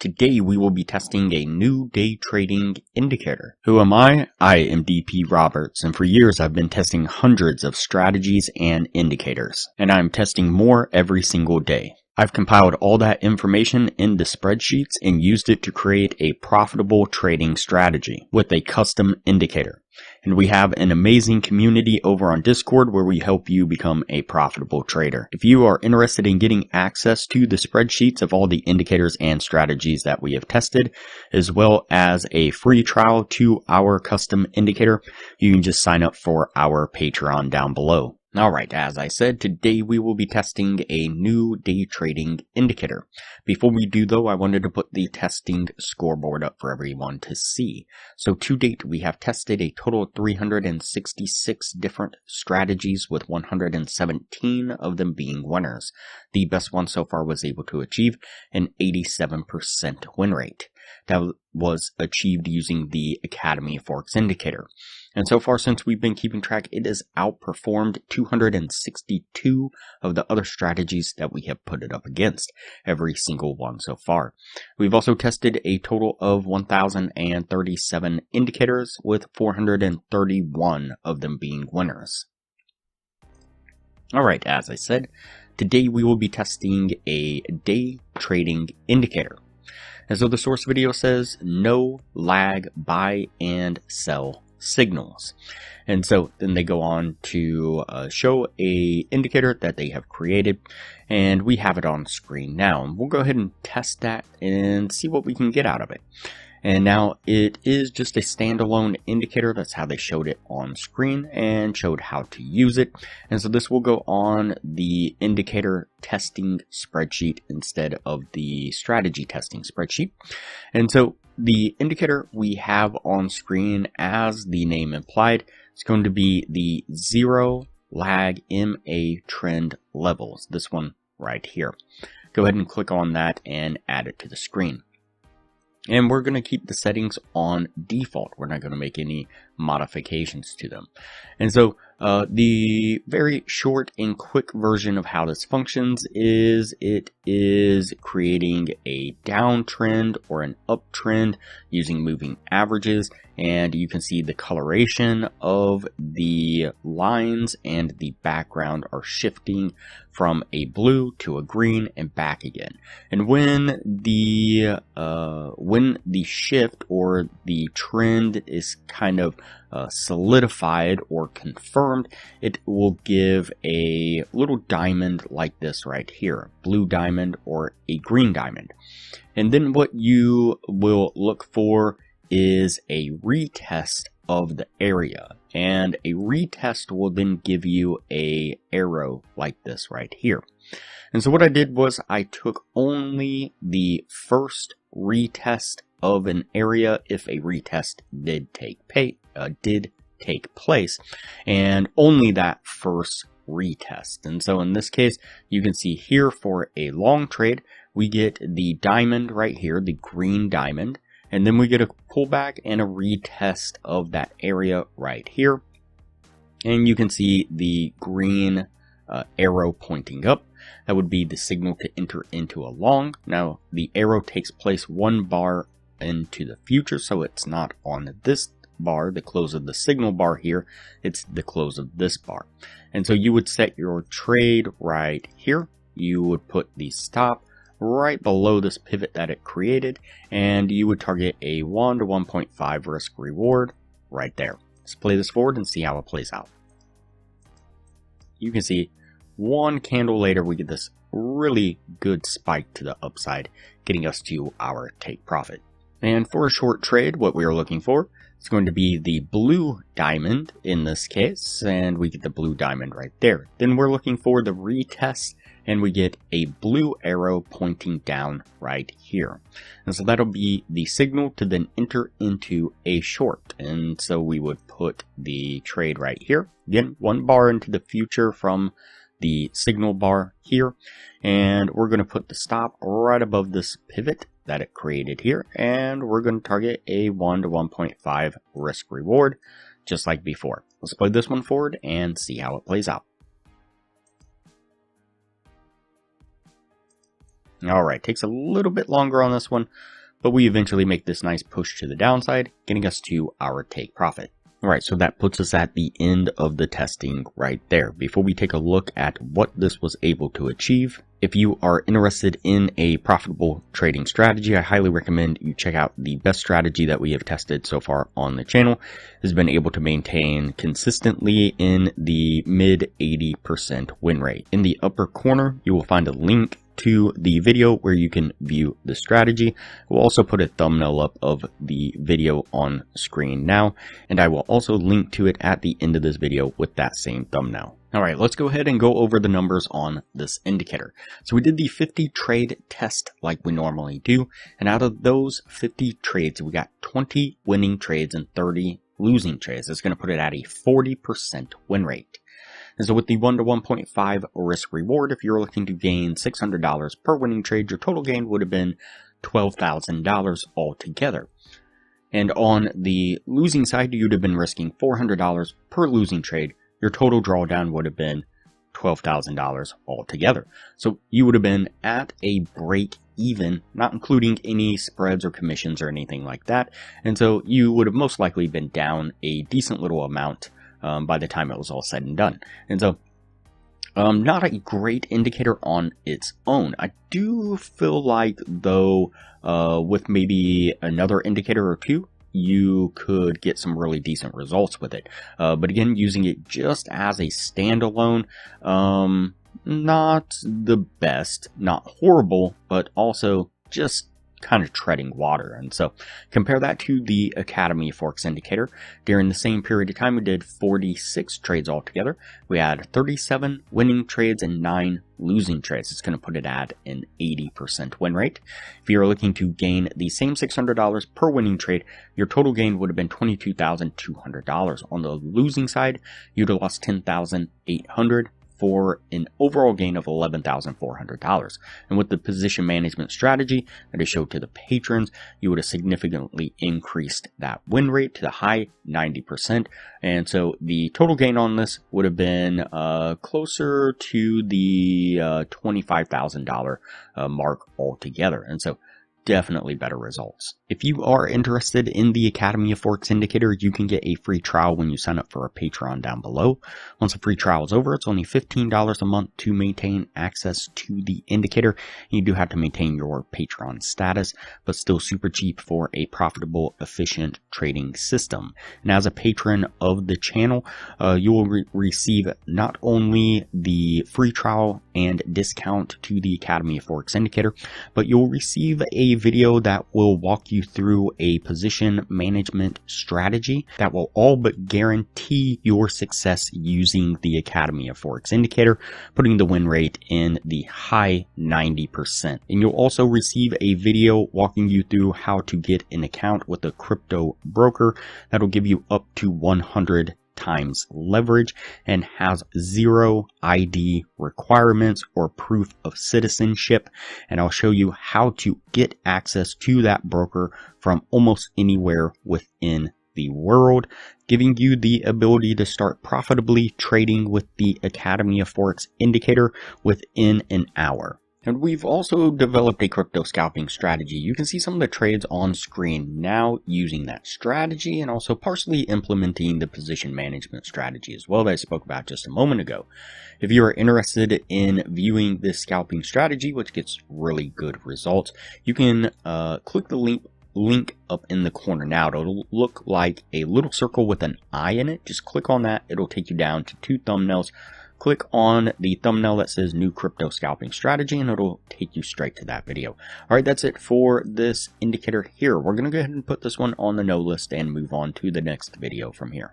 Today we will be testing a new day trading indicator. Who am I? I am DP Roberts, and for years I've been testing hundreds of strategies and indicators, and I'm testing more every single day. I've compiled all that information into spreadsheets and used it to create a profitable trading strategy with a custom indicator. And we have an amazing community over on Discord where we help you become a profitable trader. If you are interested in getting access to the spreadsheets of all the indicators and strategies that we have tested, as well as a free trial to our custom indicator, you can just sign up for our Patreon down below. Alright, as I said, today we will be testing a new day trading indicator. Before we do though, I wanted to put the testing scoreboard up for everyone to see. So to date, we have tested a total of 366 different strategies with 117 of them being winners. The best one so far was able to achieve an 87% win rate. That was achieved using the Academy Forex indicator. And so far, since we've been keeping track, it has outperformed 262 of the other strategies that we have put it up against, every single one so far. We've also tested a total of 1,037 indicators, with 431 of them being winners. Alright, as I said, today we will be testing a day trading indicator. And so the source video says no lag buy and sell signals. And so then they go on to show a indicator that they have created, and we have it on screen now. And we'll go ahead and test that and see what we can get out of it. And now it is just a standalone indicator. That's how they showed it on screen and showed how to use it. And so this will go on the indicator testing spreadsheet instead of the strategy testing spreadsheet. And so the indicator we have on screen, as the name implied, is going to be the zero lag MA trend levels. This one right here. Go ahead and click on that and add it to the screen. And we're going to keep the settings on default. We're not going to make any modifications to them. And so the very short and quick version of how this functions is it is creating a downtrend or an uptrend using moving averages. And you can see the coloration of the lines and the background are shifting from a blue to a green and back again. And when the shift or the trend is kind of solidified or confirmed, it will give a little diamond like this right here, blue diamond or a green diamond. And then what you will look for is a retest of the area, and a retest will then give you a arrow like this right here. And so what I did was I took only the first retest of an area if a retest did take place, and only that first retest. And so in this case, you can see here for a long trade, we get the diamond right here, the green diamond, and then we get a pullback and a retest of that area right here. And you can see the green arrow pointing up. That would be the signal to enter into a long. Now, the arrow takes place one bar into the future, so it's not on this bar, the close of the signal bar here. It's the close of this bar. And so you would set your trade right here. You would put the stop right below this pivot that it created, and you would target a 1 to 1.5 risk reward right there. Let's play this forward and see how it plays out. You can see one candle later we get this really good spike to the upside, getting us to our take profit. And for a short trade, what we are looking for is going to be the blue diamond in this case, and we get the blue diamond right there. Then we're looking for the retest, and we get a blue arrow pointing down right here. And so that'll be the signal to then enter into a short. And so we would put the trade right here. Again, one bar into the future from the signal bar here. And we're going to put the stop right above this pivot that it created here. And we're going to target a 1 to 1.5 risk reward, just like before. Let's play this one forward and see how it plays out. Alright, takes a little bit longer on this one, but we eventually make this nice push to the downside, getting us to our take profit. Alright, so that puts us at the end of the testing right there. Before we take a look at what this was able to achieve, if you are interested in a profitable trading strategy, I highly recommend you check out the best strategy that we have tested so far on the channel. It has been able to maintain consistently in the mid 80% win rate. In the upper corner, you will find a link to the video where you can view the strategy. We'll also put a thumbnail up of the video on screen now, and I will also link to it at the end of this video with that same thumbnail. Alright, let's go ahead and go over the numbers on this indicator. So we did the 50 trade test like we normally do, and out of those 50 trades, we got 20 winning trades and 30 losing trades. It's going to put it at a 40% win rate. And so with the 1 to 1.5 risk reward, if you're looking to gain $600 per winning trade, your total gain would have been $12,000 altogether. And on the losing side, you'd have been risking $400 per losing trade. Your total drawdown would have been $12,000 altogether. So you would have been at a break even, not including any spreads or commissions or anything like that. And so you would have most likely been down a decent little amount by the time it was all said and done. And so not a great indicator on its own. I do feel like, though, with maybe another indicator or two, you could get some really decent results with it. But again, using it just as a standalone, not the best, not horrible, but also just kind of treading water. And so compare that to the Academy Forex indicator. During the same period of time, we did 46 trades altogether. We had 37 winning trades and 9 losing trades. It's going to put it at an 80% win rate. If you're looking to gain the same $600 per winning trade, your total gain would have been $22,200. On the losing side, you'd have lost $10,800 for an overall gain of $11,400. And with the position management strategy that I showed to the patrons, you would have significantly increased that win rate to the high 90%. And so the total gain on this would have been closer to the $25,000 mark altogether. And so definitely better results. If you are interested in the Academy of Forex indicator, you can get a free trial when you sign up for a Patreon down below. Once the free trial is over, it's only $15 a month to maintain access to the indicator. You do have to maintain your Patreon status, but still super cheap for a profitable, efficient trading system. And as a patron of the channel, you will receive not only the free trial and discount to the Academy of Forex indicator, but you'll receive a video that will walk you through a position management strategy that will all but guarantee your success using the Academy of Forex indicator, putting the win rate in the high 90%. And you'll also receive a video walking you through how to get an account with a crypto broker that'll give you up to 100 times leverage and has 0 ID requirements or proof of citizenship. And I'll show you how to get access to that broker from almost anywhere within the world, giving you the ability to start profitably trading with the Academy of Forex indicator within an hour. And we've also developed a crypto scalping strategy. You can see some of the trades on screen now using that strategy and also partially implementing the position management strategy as well that I spoke about just a moment ago. If you are interested in viewing this scalping strategy, which gets really good results, you can click the link up in the corner. Now it'll look like a little circle with an eye in it. Just click on that. It'll take you down to 2 thumbnails. Click on the thumbnail that says new crypto scalping strategy and it'll take you straight to that video. Alright, that's it for this indicator here. We're going to go ahead and put this one on the no list and move on to the next video from here.